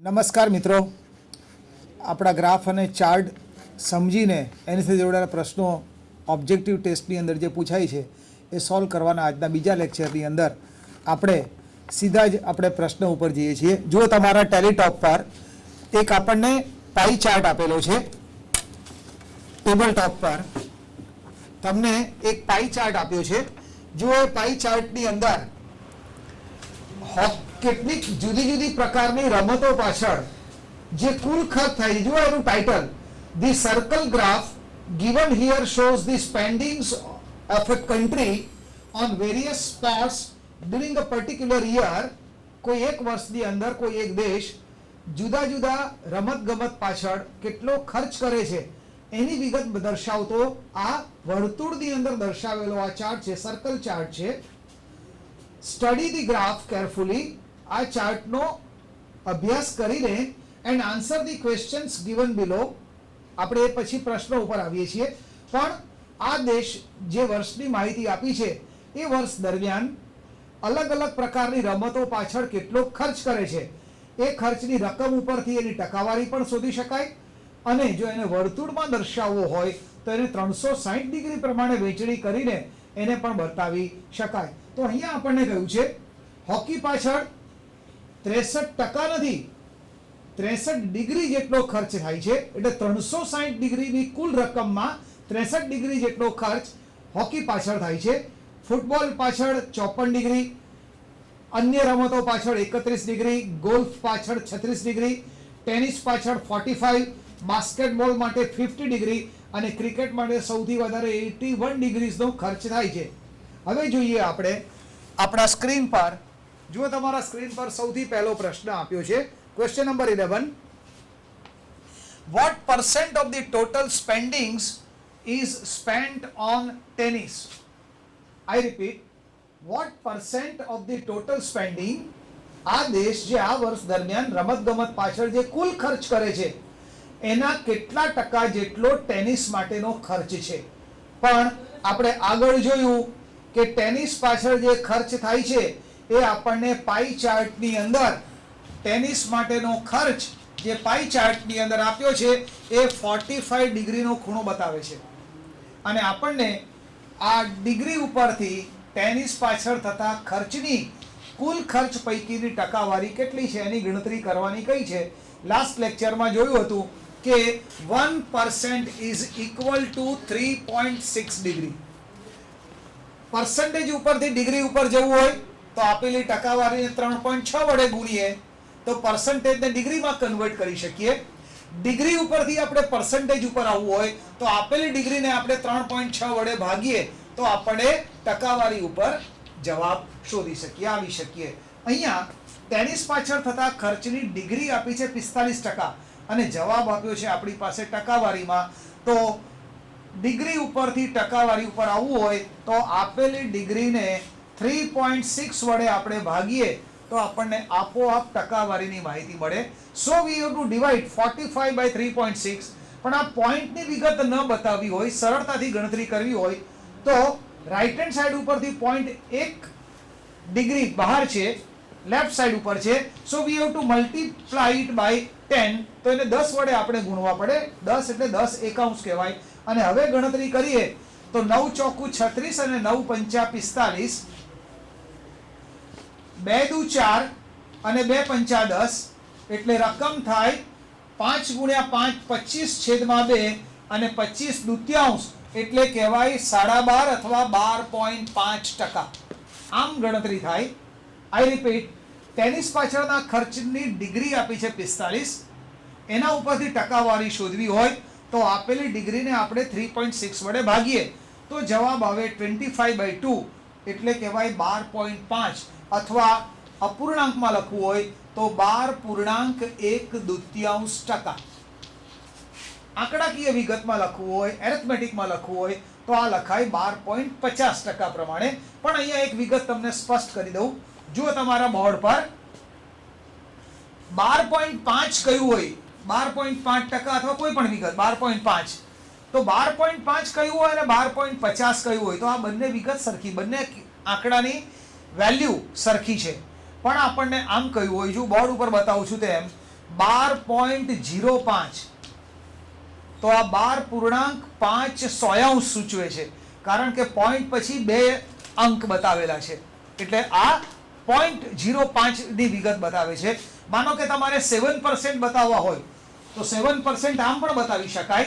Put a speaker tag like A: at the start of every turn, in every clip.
A: નમસ્કાર મિત્રો, આપણા ગ્રાફ અને ચાર્ટ સમજીને એની સાથે જોડાયેલા પ્રશ્નો ઓબ્જેક્ટિવ ટેસ્ટની અંદર જે પૂછાય છે એ સોલ્વ કરવાના આજના બીજા લેક્ચરની અંદર આપણે સીધા જ આપણે પ્રશ્ન ઉપર જઈએ છીએ. જો તમારા ટેલીટોપ પર એક આપણને પાઈ ચાર્ટ આપેલો છે, ટેબલ ટોપ પર તમને એક પાઈ ચાર્ટ આપ્યો છે. જો એ પાઈ ચાર્ટની અંદર કેટલીક જુદી જુદી પ્રકારની રમતો પાછળ જે કુલ ખર્ચ થાય છે, જો એનું title the circle graph given here shows the spendings of a country on various sports during a particular year. કોઈ એક વર્ષની અંદર કોઈ એક દેશ જુદા જુદા રમત ગમત પાછળ કેટલો ખર્ચ કરે છે એની વિગત દર્શાવતો આ વર્તુળની અંદર દર્શાવેલો આ ચાર્ટ છે, સર્કલ ચાર્ટ છે. સ્ટડી ધી ગ્રાફ કેરફુલી, આ ચાર્ટનો અભ્યાસ કરીને and answer the questions given below. આપણે પછી પ્રશ્નો ઉપર આવીએ છીએ, પણ આ દેશ જે વર્ષની માહિતી આપી છે એ વર્ષ દરમિયાન અલગ અલગ પ્રકારની રમતો પાછળ કેટલો ખર્ચ કરે છે એ ખર્ચની રકમ ઉપરથી એની ટકાવારી પણ શોધી શકાય, અને જો એને વર્તુળમાં દર્શાવવો હોય તો એને 360 ડિગ્રી પ્રમાણે વહેંચણી કરીને એને પણ બતાવી શકાય. તો અહીંયા આપણને કહ્યું છે હોકી પાછળ 63% નથી, 63 ડિગ્રી જેટલો ખર્ચ થાય છે. એટલે 360 ડિગ્રીની કુલ રકમમાં 63 ડિગ્રી જેટલો ખર્ચ હોકી પાછળ થાય છે. ફૂટબોલ પાછળ 54 ડિગ્રી, અન્ય રમતો પાછળ 31 ડિગ્રી, ગોલ્ફ પાછળ 36 ડિગ્રી, ટેનિસ પાછળ 45, બાસ્કેટબોલ માટે 50 ડિગ્રી અને ક્રિકેટ માટે સૌથી વધારે 81 ડિગ્રીનો ખર્ચ થાય છે. હવે જોઈએ આપણે આપણા સ્ક્રીન પર. જો તમારા સ્ક્રીન પર સૌથી પહેલો પ્રશ્ન આપ્યો છે, question number 11. What percent of the total spendings is spent on tennis? I repeat, what percent of the total spending, આ દેશ જે આ વર્ષ દરમિયાન રમત ગમત પાછળ જે કુલ ખર્ચ કરે છે એના કેટલા ટકા જેટલો ટેનિસ માટેનો ખર્ચ છે. પણ આપણે આગળ જોયું કે ટેનિસ પાછળ જે ખર્ચ થાય છે એ આપણને પાઈ ચાર્ટની અંદર ટેનિસ માટેનો ખર્ચ જે પાઈ ચાર્ટની અંદર આપ્યો છે એ 45 ડિગ્રીનો ખૂણો બતાવે છે, અને આપણને આ ડિગ્રી ઉપરથી ટેનિસ પાછળ થતા ખર્ચની કુલ ખર્ચ પૈકીની ટકાવારી કેટલી છે એની ગણતરી કરવાની કઈ છે. લાસ્ટ લેક્ચરમાં જોયું હતું કે 1% is equal to 3.6 degree. Percentage ઉપરથી ડિગ્રી ઉપર જવું હોય તો આપેલી ટકાવારીને 3.6 વડે ગુણીએ તો પર્સન્ટેજને ડિગ્રીમાં કન્વર્ટ કરી શકીએ. ડિગ્રી ઉપરથી આપણે પર્સન્ટેજ ઉપર આવવું હોય તો આપેલી ડિગ્રીને આપણે 3.6 વડે ભાગીએ તો આપણે ટકાવારી ઉપર જવાબ શોધી શકીએ, આવી શકીએ. અહીંયા ટેનિસ પાછળ થતા ખર્ચની ડિગ્રી આપી છે 45% અને જવાબ આપ્યો છે આપણી પાસે ટકાવારીમાં. તો ડિગ્રી ઉપરથી ટકાવારી ઉપર આવવું હોય તો આપેલી ડિગ્રીને 3.6 વડે આપણે ભાગીએ તો આપણને આપોઆપ ટકાવારીની માહિતી મળે. So we have to divide 45 by 3.6. પણ આ પોઈન્ટની વિગત ન બતાવવી હોય, સરળતાથી ગણતરી કરવી હોય તો રાઈટ હેન્ડ સાઈડ ઉપરથી પોઈન્ટ 1 ડિગ્રી બહાર છે, લેફ્ટ સાઈડ ઉપર છે. So we have to multiply it by 10. તો એને 10 વડે આપણે ગુણવા પડે. 10 એટલે 10 એકાંશ કહેવાય. અને હવે ગણતરી કરીએ તો 9 ચોકુ 36 અને 9 પંચા 45, 2 દુ 4 અને 2 પંચા 10, એટલે રકમ થાય 5 ગુણ્યા 5 25/2 અને 25 દુત્યાંશ એટલે કહેવાય 12.5 અથવા 12.5%. આમ ગણતરી થાય. આઈ રિપીટ, ટેનિસ પાછળના ખર્ચની ડિગ્રી આપી છે 45, એના ઉપરથી ટકાવારી શોધવી હોય તો આપેલી ડિગ્રીને આપણે 3.6 વડે ભાગીએ તો જવાબ આવે 25/2 એટલે કહેવાય 12.5, અથવા અપૂર્ણાંકમાં લખવું હોય તો 12.1 આંકડાકીય વિગતમાં લખવું હોય, એરિથમેટિકમાં લખવું હોય તો આ લખાય 12.50% પ્રમાણે. પણ અહીંયા એક વિગત તમને સ્પષ્ટ કરી દઉં. જો તમારા બોર્ડ પર 12.5 કયું હોય, 12.5% અથવા કોઈ પણ વિગત 12.5, તો 12.5 કયું હોય અને 12.50 કયું હોય તો આ બંને વિગત સરખી, બંને આંકડાની વેલ્યુ સરખી છે. પણ આપણને આમ કહ્યું હોય, જો બોર્ડ ઉપર બતાવું છું તેમ 12.05, તો આ 12.5 સૂચવે છે, કારણ કે પોઈન્ટ પછી 2 અંક બતાવેલા છે, એટલે આ 0.05 ની વિગત બતાવે છે. માનો કે તમારે 7% બતાવવા હોય તો 7% આમ પણ બતાવી શકાય,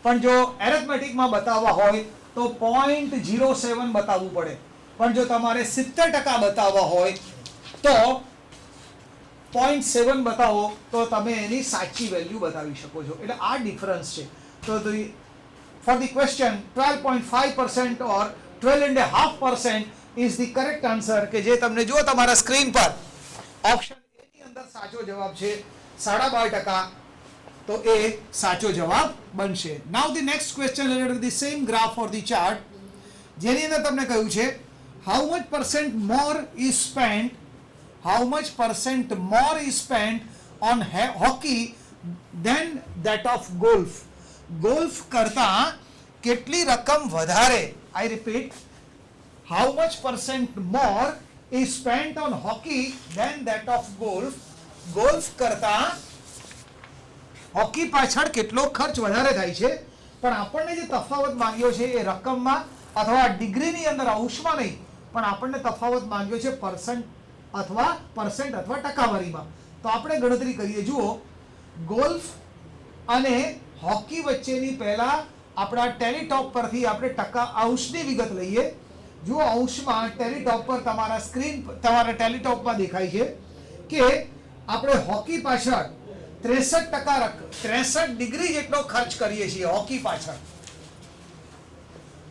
A: પણ જો એરેથમેટિકમાં બતાવવા હોય તો 0.07 બતાવવું પડે, પણ જો તમારે 70% બતાવવા હોય તો 0.7 બતાવો તો તમે એની સાચી વેલ્યુ બતાવી શકો છો. એટલે આ ડિફરન્સ છે. તો for the question 12.5% or 12.5% is the correct answer, કે જે તમને જો તમારા સ્ક્રીન પર ઓપ્શન એ ની અંદર સાચો જવાબ છે 12.5%, તો એ સાચો જવાબ બનશે. Now the next question related with the same graph for the chart, જેની અંદર તમને કહ્યું છે how much percent more is spent on hockey than that of golf. golf કરતા કેટલી રકમ વધારે, I repeat, how much percent more is spent on hockey than that of golf. golf કરતા હોકી પાછળ કેટલો ખર્ચ વધારે થાય છે, પણ આપણને જે તફાવત માંગ્યો છે એ રકમમાં અથવા ડિગ્રીની અંદર અંશમાં નહીં, પણ આપણને તફાવત માંગ્યો છે પરસન્ટ અથવા ટકાવારીમાં. તો આપણે ગણતરી કરીએ. જુઓ, ગોલ્ફ અને હોકી વચ્ચેની પહેલા આપણા ટેલીટોપ પરથી આપણે અંશની વિગત લઈએ. જુઓ, અંશમાં ટેલીટોપ પર તમારા ટેલીટોપમાં દેખાય છે કે આપણે હોકી પાછળ 63 ડિગ્રી જેટલો ખર્ચ કરીએ છીએ હોકી પાછળ,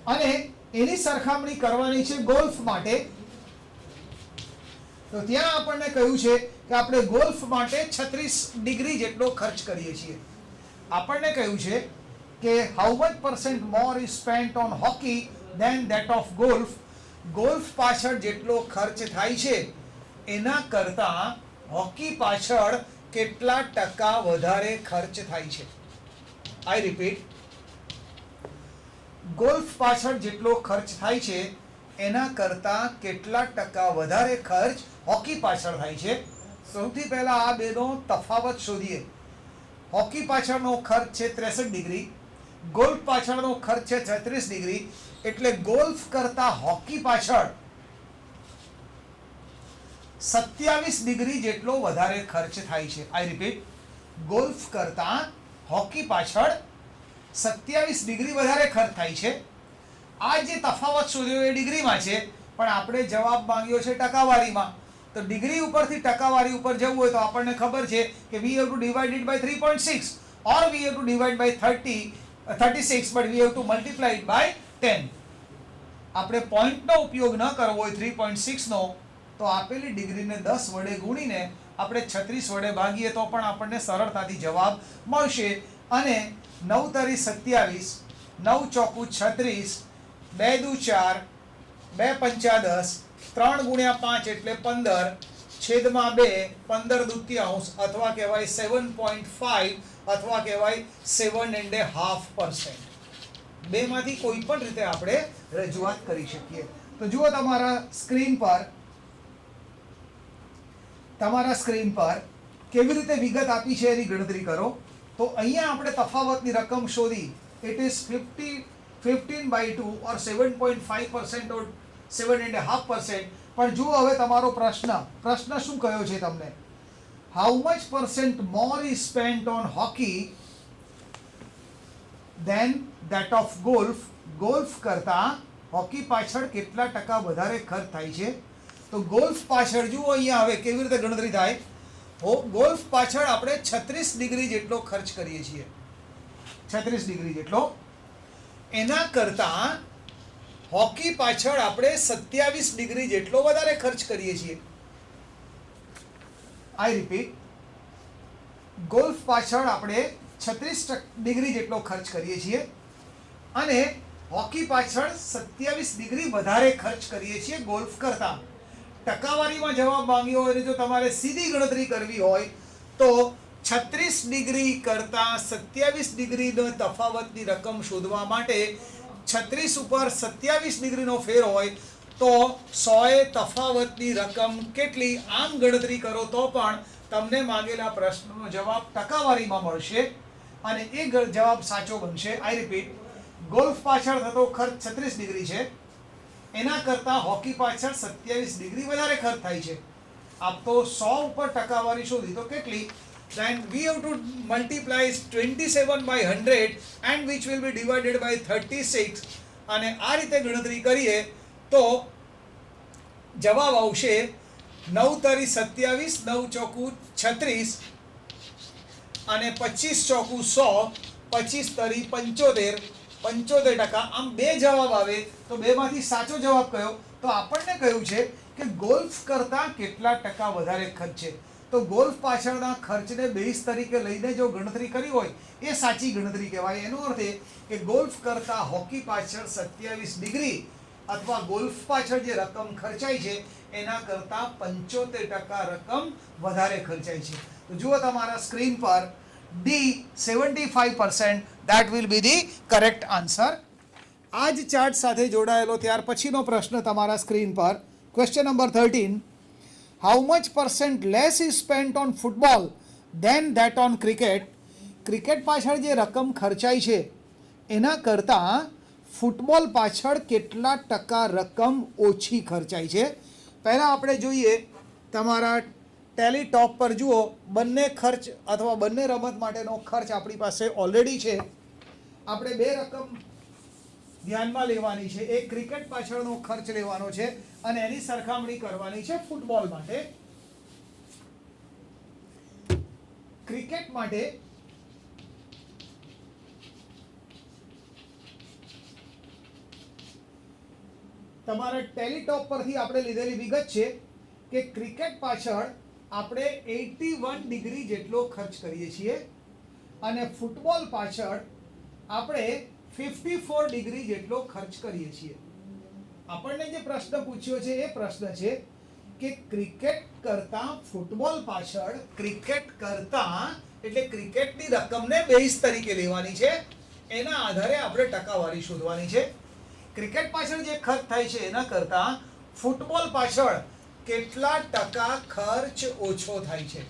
A: અને એની સરખામણી કરવાની છે ગોલ્ફ માટે. તો ત્યાં આપણને કહ્યું છે કે આપણે ગોલ્ફ માટે 36 ડિગ્રી જેટલો ખર્ચ કરીએ છીએ. આપણને કહ્યું છે કે how much percent more is spent on hockey than that of golf. Golf પાછળ જેટલો ખર્ચ થાય છે એના કરતા હોકી પાછળ કેટલા ટકા વધારે ખર્ચ થાય છે. આઈ રિપીટ, ગોલ્ફ પાછળ જેટલો ખર્ચ થાય છે એના કરતા કેટલા ટકા વધારે ખર્ચ હોકી પાછળ થાય છે. સૌથી પહેલા આ બેનો તફાવત શોધીએ. હોકી પાછળનો ખર્ચ છે 63 ડિગ્રી, ગોલ્ફ પાછળનો ખર્ચ છે 36 ડિગ્રી, એટલે ગોલ્ફ કરતા હોકી પાછળ 27 ડિગ્રી જેટલો વધારે ખર્ચ થાય છે. આઈ રિપીટ, ગોલ્ફ કરતા હોકી પાછળ 27 ડિગ્રી વધારે ખર્ચ થાય છે. આ જે તફાવત શોધ્યો એ ડિગ્રીમાં છે, પણ આપણે જવાબ માંગ્યો છે ટકાવારીમાં. તો ડિગ્રી ઉપરથી ટકાવારી ઉપર જવું હોય તો આપણને ખબર છે કે we have to divide it by 3.6 or we have to divide by 36, but we have to multiply it by 10. આપણે પોઈન્ટનો ઉપયોગ ન કરવો હોય 3.6 નો, તો આપેલી ડિગ્રીને 10 વડે ગુણીને આપણે 36 વડે ભાગીએ તો પણ આપણને સરળતાથી જવાબ મળશે. અને 9 તરી 27, 9 ચોકુ 36, 2 દુ 4, 2 પંચા 10, 3 ગુણ્યા 5 એટલે 15, છેદમાં 2, 15 દૂત્યાંશ, અથવા કહેવાય 7.5, અથવા કહેવાય 7.5%. બેમાંથી કોઈ પણ રીતે આપણે રજૂઆત કરી શકીએ. તો જુઓ, તમારા સ્ક્રીન પર કેવી રીતે વિગત આપી છે એની ગણતરી કરો. તો અહીંયા આપણે તફાવતની રકમ શોધી. It is 15/2 or 7.5% or 7.5%. પણ જુઓ, હવે તમારો પ્રશ્ન શું કયો છે તમને? How much percent more is spent on hockey than that of golf. Golf કરતા હોકી પાછળ કેટલા ટકા વધારે ખર્ચ થાય છે? તો ગોલ્ફ પાછળ જુઓ, અહીંયા હવે કેવી રીતે ગણતરી થાય. ગોલ્ફ પાછળ આપણે 36 ડિગ્રી જેટલો ખર્ચ કરીએ છીએ, 36 ડિગ્રી જેટલો. એના કરતા હોકી પાછળ આપણે 27 ડિગ્રી જેટલો વધારે ખર્ચ કરીએ છીએ. આઈ રિપીટ, ગોલ્ફ પાછળ આપણે 36 ડિગ્રી જેટલો ખર્ચ કરીએ છીએ અને હોકી પાછળ 27 ડિગ્રી વધારે ખર્ચ કરીએ છીએ ગોલ્ફ કરતા. ટકાવારીમાં જવાબ માંગ્યો હોય, જો તમારે સીધી ગણતરી કરવી હોય તો 36 ડિગ્રી કરતા 27 ડિગ્રીનો તફાવતની રકમ શોધવા માટે 36 ઉપર 27 ડિગ્રીનો ફેર હોય તો 100 તફાવતની રકમ કેટલી, આમ ગણતરી કરો તો પણ તમને માંગેલા પ્રશ્નનો જવાબ ટકાવારીમાં મળશે અને એ જવાબ સાચો બનશે. આઈ રિપીટ, ગોલ્ફ પાછળ થતો ખર્ચ 36 ડિગ્રી છે, એના કરતાં હોકી પાછળ 27 ડિગ્રી વધારે ખર્ચ થાય છે. આપ તો 100 ઉપર ટકાવારી શોધી તો કેટલી? Then we have to multiply 27 by 100 and which will be divided by 36 અને આ રીતે ગણતરી કરીએ તો જવાબ આવશે 9 તરી 27, 9 ચોકું 36 અને 25 ચોકું 100, 25 તરી 75, 75%. આમ બે જવાબ આવે તો બેમાંથી સાચો જવાબ કયો? તો આપણને કહ્યું છે કે ગોલ્ફ કરતાં કેટલા ટકા વધારે ખર્ચ છે. તો ગોલ્ફ પાછળના ખર્ચને બેઝ તરીકે લઈને જો ગણતરી કરી હોય એ સાચી ગણતરી કહેવાય. એનો અર્થ એ કે ગોલ્ફ કરતાં હોકી પાછળ 27 ડિગ્રી અથવા ગોલ્ફ પાછળ જે રકમ ખર્ચાય છે એના કરતાં 75% રકમ વધારે ખર્ચાય છે. તો જુઓ તમારા સ્ક્રીન પર D 75%, that will be the correct answer. આ જ ચાર્ટ સાથે જોડાયેલો ત્યાર પછીનો પ્રશ્ન તમારા સ્ક્રીન પર, question number 13. How much percent less is spent on football than that on cricket? Cricket પાછળ જે રકમ ખર્ચાય છે એના કરતાં ફૂટબોલ પાછળ કેટલા ટકા રકમ ઓછી ખર્ચાય છે? પહેલાં આપણે જોઈએ તમારા ટેલી ટોપ પર જુઓ, બંને ખર્ચ અથવા બંને રમત માટેનો ખર્ચ આપણી પાસે ઓલરેડી છે. આપણે બે રકમ ધ્યાનમાં લેવાની છે. એક ક્રિકેટ પાછળનો ખર્ચ લેવાનો છે અને એની સરખામણી કરવાની છે ફૂટબોલ માટે. ક્રિકેટ માટે તમારા ટેલીટોપ પરથી આપણે લીધેલી વિગત છે કે ક્રિકેટ પાછળ આપણે 81 ડિગ્રી જેટલો ખર્ચ કરીએ છીએ અને ફૂટબોલ પાછળ આપણે 54 ડિગ્રી જેટલો ખર્ચ કરીએ છીએ. આપણને જે પ્રશ્ન પૂછ્યો છે એ પ્રશ્ન છે કે ક્રિકેટ કરતાં ફૂટબોલ પાછળ, ક્રિકેટ કરતાં એટલે ક્રિકેટની રકમને બેઝ તરીકે લેવાની છે, એના આધારે આપણે ટકાવારી શોધવાની છે. ક્રિકેટ પાછળ જે ખર્ચ થાય છે એના કરતાં ફૂટબોલ પાછળ કેટલા ટકા ખર્ચ ઓછો થાય છે.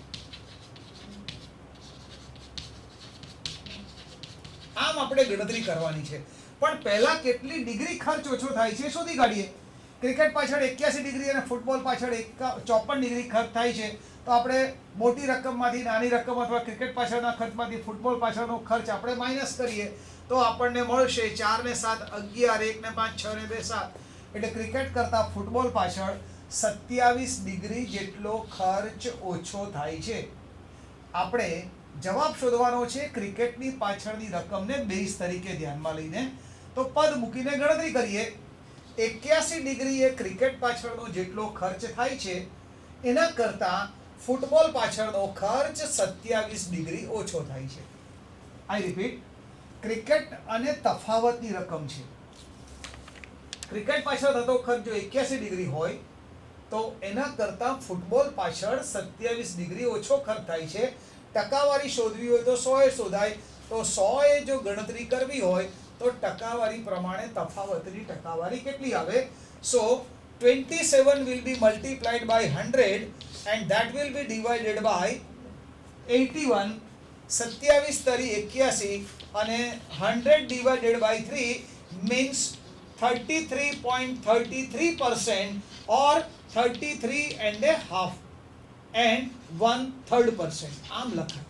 A: આમ આપણે ગણતરી કરવાની છે. પણ પહેલા કેટલી ડિગ્રી ખર્ચ ઓછો થાય છે શોધી કાઢીએ. ક્રિકેટ પાછળ 81 ડિગ્રી અને ફૂટબોલ પાછળ 54 ડિગ્રી ખર્ચ થાય છે તો આપણે મોટી રકમમાંથી નાની રકમ અથવા ક્રિકેટ પાછળના ખર્ચમાંથી ફૂટબોલ પાછળનો ખર્ચ આપણે માઇનસ કરીએ તો આપણને મળશે 4 ને 7 11, 1 ને 5 6 ને 2 7. એટલે ક્રિકેટ કરતાં ફૂટબોલ પાછળ 27 ડિગ્રી જેટલો ખર્ચ ઓછો થાય છે. આપણે જવાબ શોધવાનો છે ક્રિકેટની પાછળની રકમને બેઝ તરીકે ધ્યાનમાં લઈને. તો પદ મૂકીને ગણતરી કરીએ. 81 ડિગ્રી એ ક્રિકેટ પાછળનો જેટલો ખર્ચ થાય છે એના કરતાં ફૂટબોલ પાછળનો ખર્ચ 27 ડિગ્રી ઓછો થાય છે. આઈ રિપીટ, ક્રિકેટ અને તફાવતની રકમ છે. ક્રિકેટ પાછળ થતો ખર્ચ જો 81 ડિગ્રી હોય તો એના કરતાં ફૂટબોલ પાછળ 27 ડિગ્રી ઓછો ખર્ચ થાય છે. ટકાવારી શોધવી હોય તો 100 શોધાય. તો 100 જો ગણતરી કરવી હોય તો ટકાવારી પ્રમાણે તફાવતની ટકાવારી કેટલી આવે? સો 27 will be multiplied by 100 and that will be divided by 81. 27 તરી 81 અને 100 divided by 3 means 33.33% or 33.5 and 1/3%. આમ લખાય.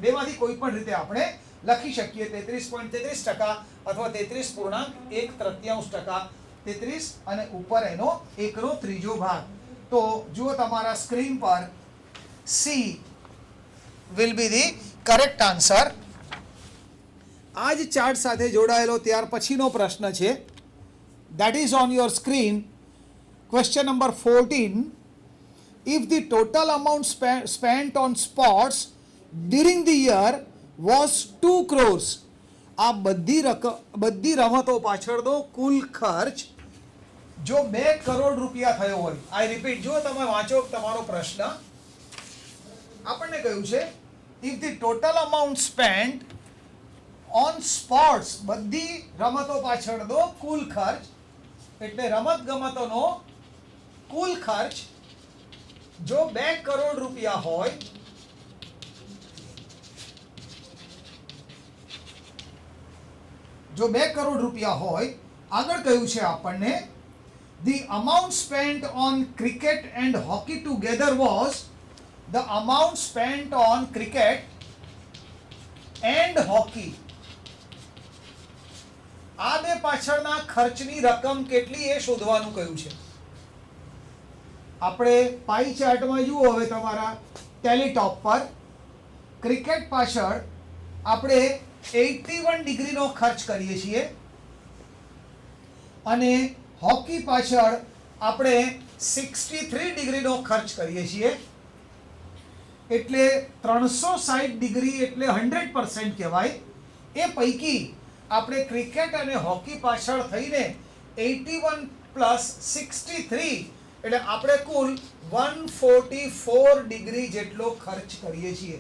A: બેમાંથી કોઈ પણ રીતે આપણે લખી શકીએ. 33.33% અથવા 33.1/3%. 33 અને ઉપર એનો 1/3 ભાગ. તો જુઓ તમારા સ્ક્રીન પર C will be the correct answer. આ જ ચાર્ટ સાથે જોડાયેલો ત્યાર પછીનો પ્રશ્ન છે. That is on your screen. Question number 14. If the total amount spent on sports during the year was 2 crores, આ બધી રમતો પાછળનો કુલ ખર્ચ જો 2 કરોડ રૂપિયા થયો હોય. આઈ રિપીટ, જો તમે વાંચો તમારો પ્રશ્ન, આપણને કહ્યું છે if the total amount spent on sports, બધી રમતો પાછળનો કુલ ખર્ચ એટલે રમત ગમતોનો કુલ ખર્ચ જો 2 કરોડ રૂપિયા હોય જો 2 કરોડ રૂપિયા હોય, આગળ કહ્યું છે આપણને the amount spent on cricket and hockey together was the amount spent on cricket and hockey. આ બે પાછળના ખર્ચની રકમ કેટલી એ શોધવાનું કહ્યું છે. આપણે પાઈ ચાર્ટમાં જુઓ હવે તમારા ટેલીટોપ પર ક્રિકેટ પાછળ આપણે 81 ડિગ્રીનો ખર્ચ કરીએ છીએ અને હોકી પાછળ આપણે 63 ડિગ્રીનો ખર્ચ કરીએ છીએ. એટલે 360 ડિગ્રી એટલે 100% કહેવાય. એ પૈકી આપણે ક્રિકેટ અને હોકી પાછળ થઈને 81 પ્લસ 63 એટલે આપણે કુલ 144 ડિગ્રી જેટલો ખર્ચ કરીએ છીએ.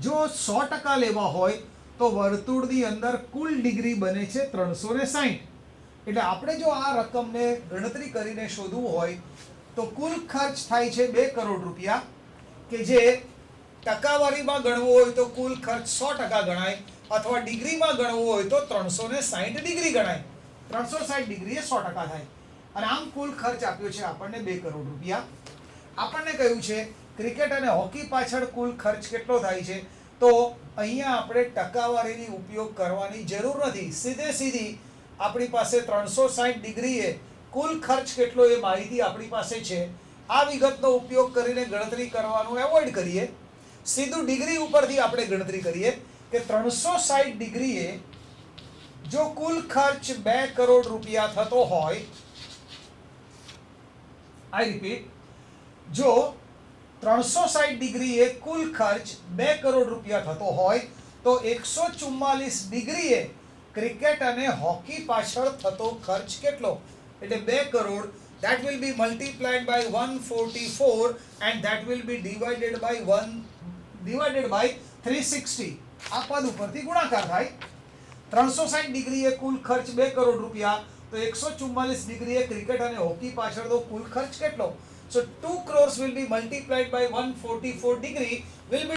A: જો 100% લેવા હોય તો વર્તુળની અંદર કુલ ડિગ્રી બને છે 360. એટલે આપણે જો આ રકમને ગણતરી કરીને શોધવું હોય તો કુલ ખર્ચ થાય છે 2 કરોડ રૂપિયા, કે જે ટકાવારીમાં ગણવું હોય તો કુલ ખર્ચ 100% ગણાય, અથવા ડિગ્રીમાં ગણવું હોય તો 360 ડિગ્રી ગણાય. 360 ડિગ્રી એ 100% થાય. અને આમ કુલ ખર્ચ આપ્યો છે આપણને 2 કરોડ રૂપિયા. આપણને કહ્યું છે ક્રિકેટ અને હોકી પાછળ કુલ ખર્ચ કેટલો થાય છે, તો અહીંયા આપણે ટકાવારીની ઉપયોગ કરવાની જરૂર નથી. સીધી આપણી પાસે 360 ડિગ્રીએ કુલ ખર્ચ કેટલો એ માહિતી આપણી પાસે છે. આ વિગતનો ઉપયોગ કરીને ગણતરી કરવાનું એવોઇડ કરીએ. સીધું ડિગ્રી ઉપરથી આપણે ગણતરી કરીએ કે 360 ડિગ્રીએ જો કુલ ખર્ચ 2 કરોડ રૂપિયા થતો હોય, આઈ રિપીટ, જો 360 ડિગ્રીએ કુલ ખર્ચ 2 કરોડ રૂપિયા થતો હોય તો 144 ડિગ્રીએ ક્રિકેટ અને હોકી પાછળ થતો ખર્ચ કેટલો, એટલે 2 crore, that will be multiplied by 144 and that will be divided by 360. આ પદ ઉપરથી ગુણાકાર થાય. 360 ડિગ્રીએ કુલ ખર્ચ 2 કરોડ રૂપિયા, તો 144 ડિગ્રીએ ક્રિકેટ અને હોકી પાછળનો કુલ ખર્ચ કેટલો. So 2 crores will be multiplied by 144 degree will be